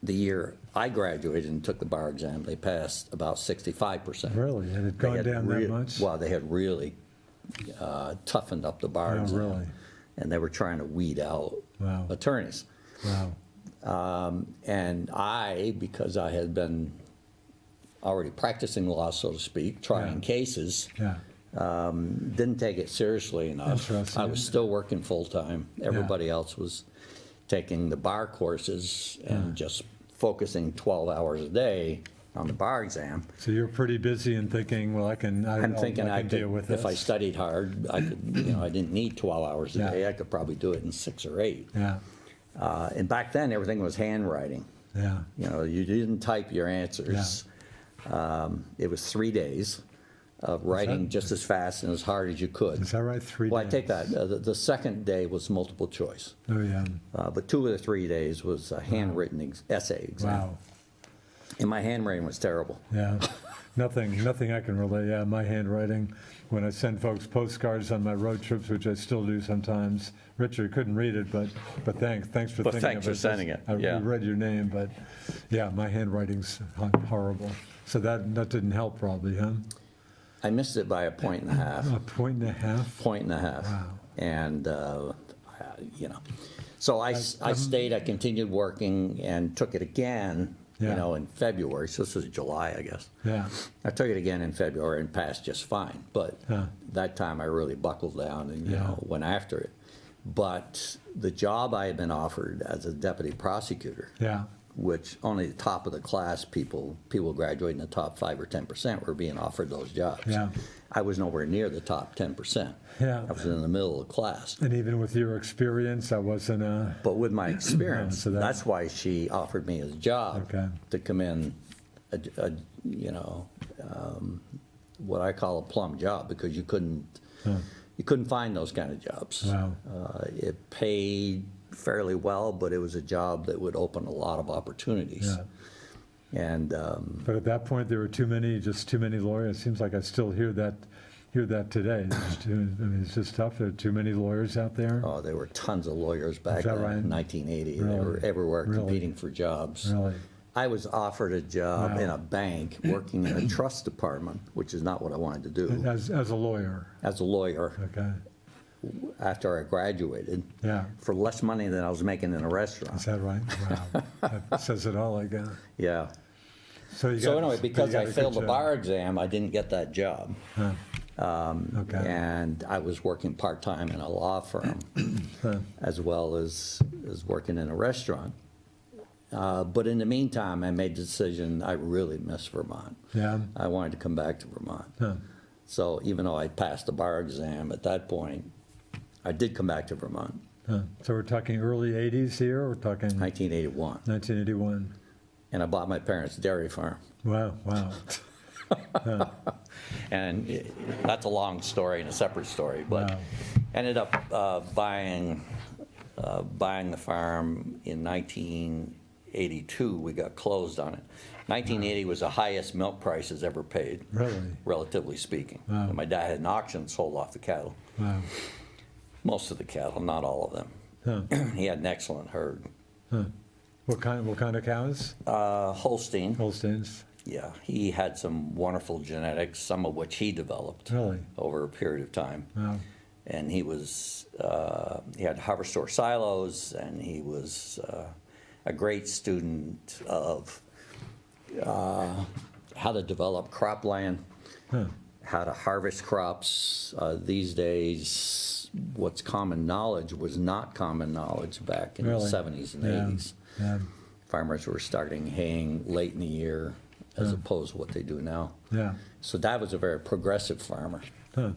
The year I graduated and took the bar exam, they passed about 65%. Really? Had it They gone had down that much? Well, they had really toughened up the bar Oh, exam. really? And they were trying to weed out Wow. attorneys. Wow. And I, because I had been already practicing law, so to speak, trying Yeah. cases, Yeah. didn't take it seriously enough. Interesting. I was still working full-time. Everybody else was taking the bar courses and just focusing 12 hours a day on the bar exam. So you're pretty busy and thinking, well, I'm thinking I can deal with could, if I this. studied hard, I could, I didn't need 12 hours a Yeah. day. I could probably do it in 6 or 8. Yeah. And back then, everything was handwriting. Yeah. You didn't type your answers. It was 3 days of writing just as fast and as hard as you could. Is that right? 3 days? Well, I take that. The second day was multiple choice. Oh, yeah. But 2 of the 3 days was a handwritten essay exam. Wow. And my handwriting was terrible. Yeah. Nothing I can relate. Yeah, my handwriting, when I send folks postcards on my road trips, which I still do sometimes. Richard couldn't read it, but thanks for But thinking thanks of it. for sending it, yeah. I read your name, but yeah, my handwriting's horrible. So that didn't help probably, huh? I missed it by a point and a half. A point and a half? Point and a half. Wow. And, so I stayed, I continued working and took it again, Yeah. in February. So this was July, I guess. Yeah. I took it again in February and passed just fine. But Huh. that time I really buckled down and, Yeah. went after it. But the job I had been offered as a deputy prosecutor, Yeah. which only the top of the class people graduating the top 5 or 10% were being offered those jobs. Yeah. I was nowhere near the top 10%. Yeah. I was in the middle of the class. And even with your experience, I wasn't a, But with my experience, So that's- that's why she offered me a job Okay. to come in, what I call a plum job, because you couldn't find those kind of jobs. Wow. It paid fairly well, but it was a job that would open a lot of opportunities. Yeah. And but at that point, there were too many lawyers. It seems like I still hear that today. It's just tough. There are too many lawyers out there. there were tons of lawyers back that then right? in 1980. They Really? were everywhere Really? competing for jobs. Really? I was offered a job Wow. in a bank working in a trust department, which is not what I wanted to do. As a lawyer. As a lawyer, Okay. after I graduated, Yeah. for less money than I was making in a Is restaurant. that right? Wow. That says it all, I guess. Yeah. So Anyway, because I got a failed good the job. bar exam, I didn't get that job. Huh. Okay. And I was working part-time in a law firm, Huh. as well as working in a restaurant. But in the meantime, I made the decision, I really miss Vermont. Yeah. I wanted to come back to Vermont. Huh. So even though I passed the bar exam at that point, I did come back to Vermont, So we're talking early 80s here, or we're talking 1981, 1981? and I bought my parents' dairy farm. Wow, wow. And that's a long story and a separate story, but Wow. ended up buying the farm in 1982. We got closed on it. 1980 was the highest milk prices ever paid, Really? relatively speaking. Wow. And my dad had an auction, sold off the cattle, Wow. most of the cattle, not all of them. Huh. He had an excellent herd. Huh. What kind of cows? Holstein. Holsteins? Yeah, he had some wonderful genetics, some of which he developed Really? over a period of time. Wow. And he had harvest store silos, and he was a great student of how to develop cropland, Huh. how to harvest crops. These days, what's common knowledge was not common knowledge back in Really? the 70s and Yeah. 80s. Yeah. Farmers were starting haying late in the year as Yeah. opposed to what they do now. Yeah. So Dad was a very progressive farmer Huh.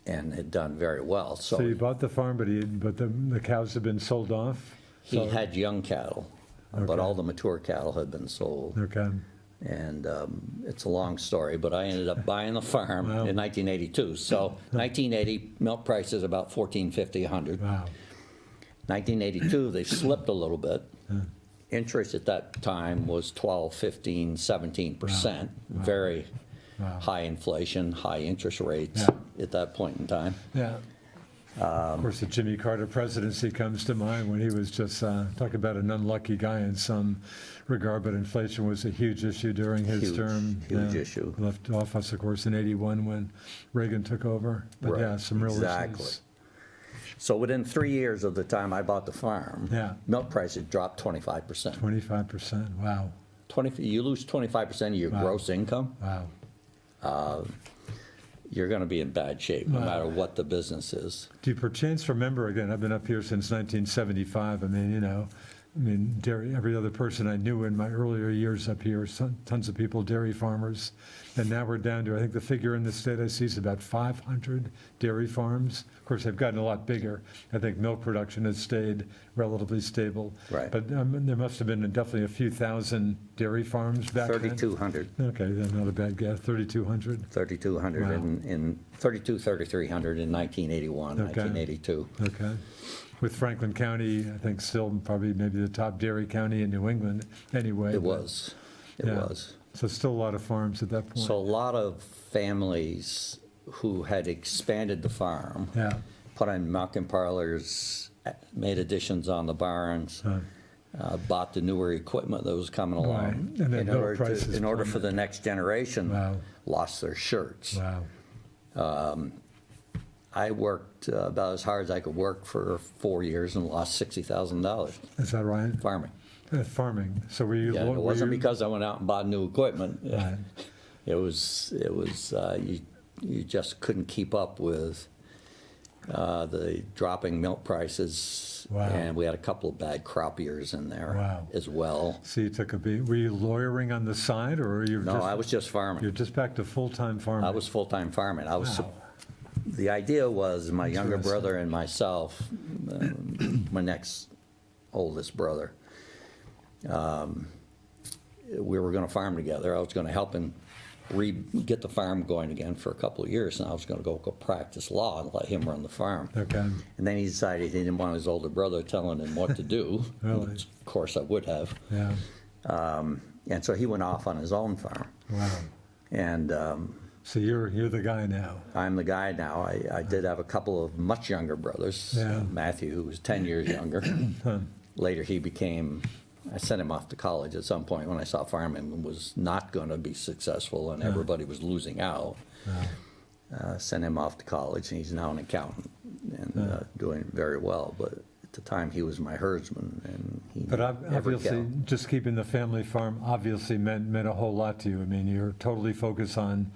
and had done very well. So you bought the farm, but the cows have been sold off? He So- had young cattle, but Okay. all the mature cattle had been sold. Okay. And it's a long story, but I ended up buying the farm Wow. in 1982. So 1980, milk prices about $14.50, $100. Wow. 1982, they slipped a little bit. Interest at that time was 12, 15, 17%. Wow. Very Wow. high inflation, high interest rates Yeah. at that point in time. Yeah. Of course, the Jimmy Carter presidency comes to mind when he was just talking about an unlucky guy in some regard, but inflation was a huge issue during his Huge, term. huge issue. Left office, of course, in '81 when Reagan took over. But Right, yeah, some real exactly. issues. So within 3 years of the time I bought the farm, Yeah. milk prices dropped 25%. 25%. Wow. You lose 25% of your Wow. gross income, Wow. you're going to be in bad shape, no Wow. matter what the business is. Do you perchance remember, again, I've been up here since 1975. Dairy, every other person I knew in my earlier years up here, tons of people, dairy farmers. And now we're down to, I think the figure in the state I see is about 500 dairy farms. Of course, they've gotten a lot bigger. I think milk production has stayed relatively stable. Right. But there must have been definitely a few thousand dairy farms back then. 3,200. Okay, that's not a bad guess, 3,200. 3,200 Wow. in 3,300 in 1981, Okay. 1982. Okay. With Franklin County, I think still probably maybe the top dairy county in New England anyway. It but- was. It yeah. was. So still a lot of farms at that point. So a lot of families who had expanded the farm, Yeah. put in milking parlors, made additions on the barns, bought the newer equipment that was coming Right. along. And then milk prices in order for plummeted. the next generation, Wow. lost their shirts. Wow. I worked about as hard as I could work for 4 years and lost $60,000 Is that right? farming. Farming. So were you? Yeah, it were wasn't you- because I went out and bought new equipment. Right. It was you just couldn't keep up with the dropping milk prices. Wow. And we had a couple of bad crop years in there Wow. as well. So you took a beat. Were you lawyering on the side, or were you? No, I was just farming. You're just back to full-time farming. I was full-time farming. Wow. The idea was my younger Interesting. brother and myself, my next oldest brother, we were going to farm together. I was going to help him get the farm going again for a couple of years, and I was going to go practice law and let him run the farm. Okay. And then he decided he didn't want his older brother telling him what to do. Really? Which, of course, I would have. Yeah. And so he went off on his own farm. Wow. And So you're the guy now. I'm the guy now. I did have a couple of much younger brothers. Yeah. Matthew, who was 10 years younger. Huh. Later I sent him off to college at some point when I saw farming was not going to be successful and everybody was losing out. Sent him off to college, and he's now an accountant and doing very well. But at the time, he was my herdsman, and he But never obviously, kept. just keeping the family farm obviously meant a whole lot to you. I mean, you're totally focused on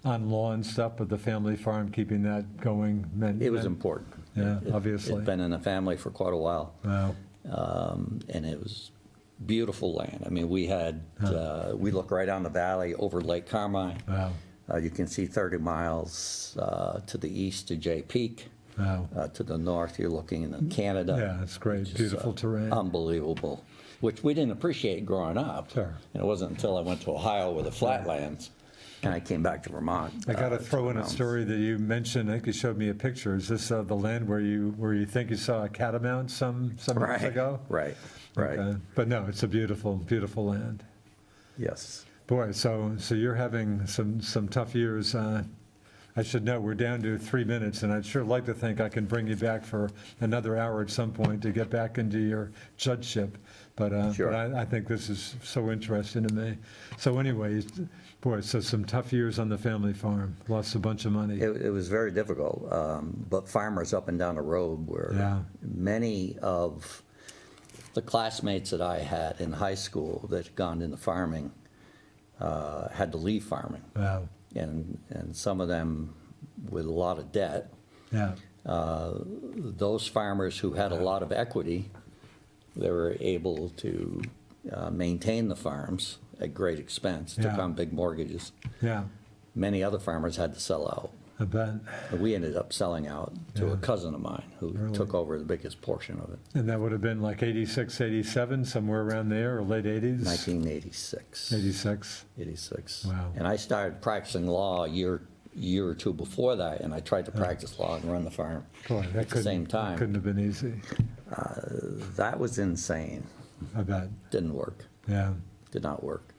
law and stuff, but the family farm, keeping that going meant. It was important. Yeah, obviously. It'd been in the family for quite a while. Wow. And it was beautiful land. I mean, we look right down the valley over Lake Carmine. Wow. You can see 30 miles to the east to Jay Peak. Wow. To the north, you're looking into Canada. Yeah, it's great, which is, beautiful terrain. Unbelievable, which we didn't appreciate growing up. Sure. And it wasn't until I went to Ohio with the flatlands, and I came back to Vermont. I got to throw in a mountains. story that you mentioned. I think you showed me a picture. Is this the land where you think you saw a catamount some years ago? Right. Okay. But no, it's a beautiful, beautiful land. Yes. Boy, so you're having some tough years. I should know we're down to 3 minutes, and I'd sure like to think I can bring you back for another hour at some point to get back into your judgeship. But, Sure. but I think this is so interesting to me. So anyways, boy, so some tough years on the family farm. Lost a bunch of money. It was very difficult, but farmers up and down the road were many of the classmates that I had in high school that had gone into farming had to leave farming. Wow. And some of them with a lot of debt. Yeah. Those farmers who had a lot of equity, they were able to maintain the farms at great expense, took on big mortgages. Yeah. Many other farmers had to sell out. I bet. We ended up selling out to a cousin of mine who took over the biggest portion of it. And that would have been like 86, 87, somewhere around there, or late 80s? 1986. 86. 86. Wow. And I started practicing law a year or two before that, and I tried to practice law and run the farm Boy, that at the same time. couldn't have been easy. That was insane. I bet. Didn't work. Yeah. Did not work.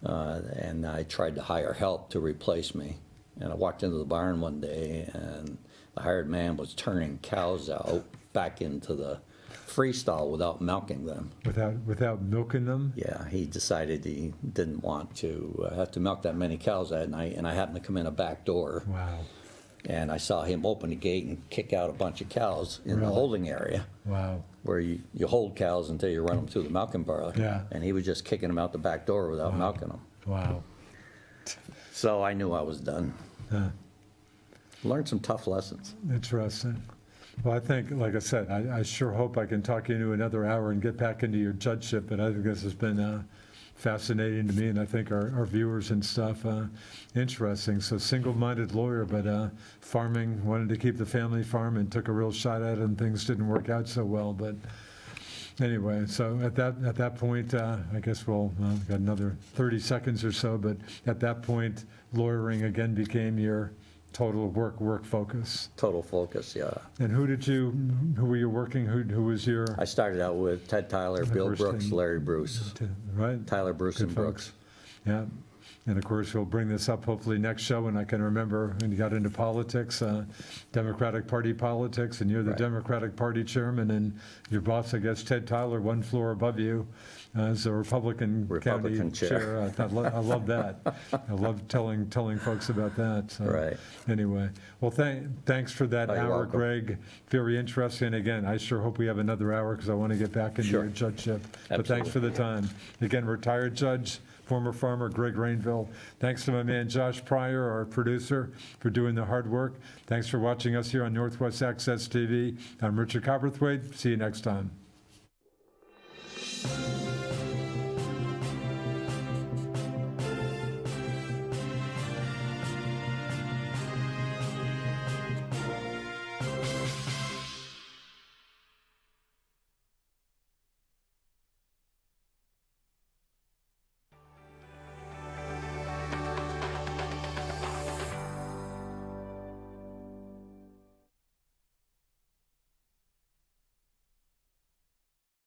And I tried to hire help to replace me. And I walked into the barn one day, and the hired man was turning cows out back into the free stall without milking them. Without milking them? Yeah, he decided he didn't want to have to milk that many cows that night, and I happened to come in a back door. Wow. And I saw him open the gate and kick out a bunch of cows in the holding area. Wow. Where you hold cows until you run them through the milking parlor. Yeah. And he was just kicking them out the back door without milking them. Wow. So I knew I was done. Learned some tough lessons. Interesting. Well, I think, like I said, I sure hope I can talk you into another hour and get back into your judgeship, but I think this has been fascinating to me, and I think our viewers and stuff interesting. So single-minded lawyer, but farming, wanted to keep the family farm and took a real shot at it, and things didn't work out so well. But anyway, so at that point, I guess we've got another 30 seconds or so, but at that point, lawyering again became your total work focus. Total focus, yeah. And who were you working, who was your? I started out with Ted Tyler, Bill Brooks, Larry Bruce. Right? Tyler, Bruce, Good and folks. Brooks. Yeah. And of course, we'll bring this up hopefully next show, and I can remember when you got into politics, Democratic Party politics, and you're the Democratic Party chairman, and your boss, I guess, Ted Tyler, one floor above you, as a Republican county chair. I love that. I love telling folks about that. So, Right. Anyway, well, thanks for that You're hour, welcome. Greg. Very interesting. Again, I sure hope we have another hour because I want to get back into your judgeship. But thanks for the time. Again, retired judge, former farmer Greg Rainville. Thanks to my man Josh Pryor, our producer, for doing the hard work. Thanks for watching us here on Northwest Access TV. I'm Richard Cowperthwait. See you next time.